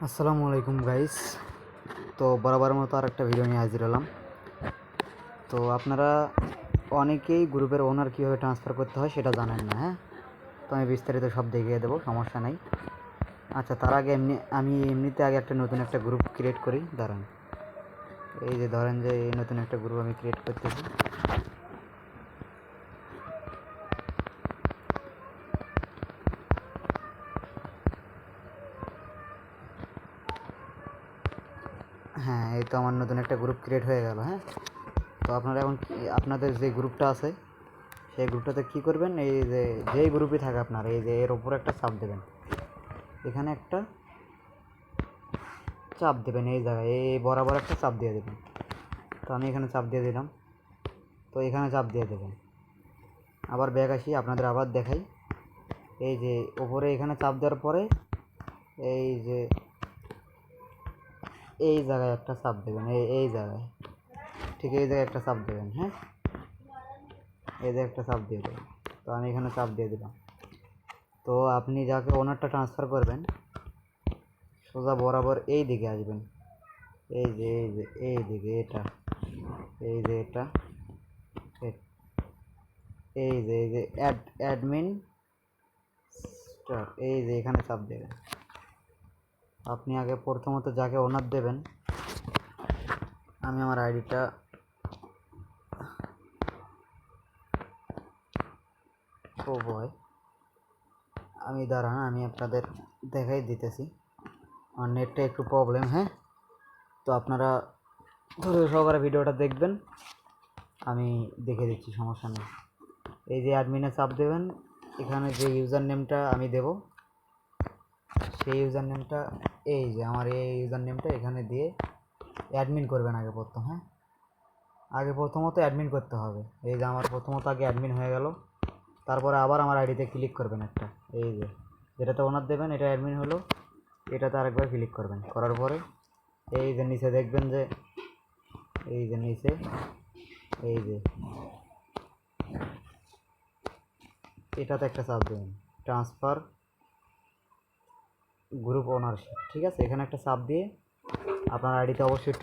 আসসালামু আলাইকুম গাইস। তো বরাবর মতো আর একটা ভিডিও নিয়ে হাজির হলাম। তো আপনারা অনেকেই গ্রুপের ওনার কীভাবে ট্রান্সফার করতে হয় সেটা জানেন না, হ্যাঁ? তো আমি বিস্তারিত সব দেখিয়ে দেবো, সমস্যা নাই। আচ্ছা, তার আগে আমি এমনিতে আগে নতুন একটা গ্রুপ ক্রিয়েট করি, দাঁড়ান। এই যে ধরেন যে এই নতুন একটা গ্রুপ আমি ক্রিয়েট করতেছি। হ্যাঁ, এই তো আমার নতুন একটা গ্রুপ ক্রিয়েট হয়ে গেল। হ্যাঁ, তো আপনারা এখন আপনাদের যে গ্রুপটা আছে সেই গ্রুপটাতে কী করবেন, এই যে যেই গ্রুপই থাকে আপনার, এই যে এর ওপরে একটা চাপ দেবেন, এখানে একটা চাপ দেবেন, এই জায়গায় এই বরাবর একটা চাপ দিয়ে দেবেন। তো আমি এখানে চাপ দিয়ে দিলাম, তো এখানে চাপ দিয়ে দেবেন। আবার ব্যাক আসি, আপনাদের আবার দেখাই। এই যে ওপরে এখানে চাপ দেওয়ার পরে এই যে এই জায়গায় একটা চাপ দেবেন, এই জায়গায়, ঠিক এই জায়গায় একটা চাপ দেবেন। হ্যাঁ, এই জায়গায় একটা চাপ দিয়ে দেবেন। তো আমি এখানে চাপ দিয়ে দিলাম। তো আপনি যাকে ওনারটা ট্রান্সফার করবেন সোজা বরাবর এই দিকে আসবেন, এই যে এই দিকে, এটা এই যে এটা, এই যে অ্যাডমিন স্টার, এই যে এখানে চাপ দেবেন। আপনি আগে প্রথমত যাকে ওনার দেবেন, আমি আমার আইডিটা হয় আমি দাঁড়ান, আমি আপনাদের দেখাই দিতেছি। আমার নেটটা একটু প্রবলেম। হ্যাঁ, তো আপনারা ধৈর্য সহকারে ভিডিওটা দেখবেন, আমি দেখে দিচ্ছি, সমস্যা নেই। এই যে অ্যাডমিনে চাপ দেবেন, এখানে যে ইউজার নেমটা আমি দেব সেই ইউজার নেমটা, এই যে আমার এই ইউজার নেমটা এখানে দিয়ে অ্যাডমিন করবেন আগে প্রথম। হ্যাঁ, আগে প্রথমত অ্যাডমিন করতে হবে। এই যে আমার প্রথমত আগে অ্যাডমিন হয়ে গেল, তারপরে আবার আমার আইডিতে ক্লিক করবেন একটা, এই যে যেটাতে ওনার দেবেন এটা অ্যাডমিন হলো, এটাতে আরেকবার ক্লিক করবেন। করার পরে এই যে নিচে দেখবেন যে এই যে নিচে এই যে এটাতে একটা চাপ দেবেন, ট্রান্সফার গ্রুপ ওনারশিপ, ঠিক আছে? এখানে একটা চাপ দিয়ে আপনার আইডিতে অবশ্যই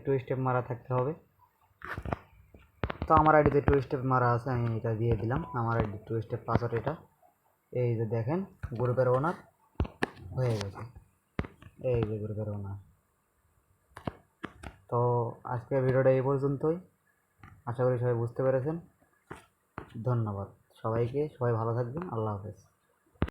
টু স্টেপ মারা থাকতে হবে। তো আমার আইডিতে টু স্টেপ মারা আছে, আমি এটা দিয়ে দিলাম। আমার আইডি টু স্টেপ পাসওয়ার্ড এটা। এই যে দেখেন গ্রুপের ওনার হয়ে গেছে, এই যে গ্রুপের ওনার। তো আজকের ভিডিওটা এই পর্যন্তই, আশা করি সবাই বুঝতে পেরেছেন। ধন্যবাদ সবাইকে, সবাই ভালো থাকবেন, আল্লাহ হাফেজ।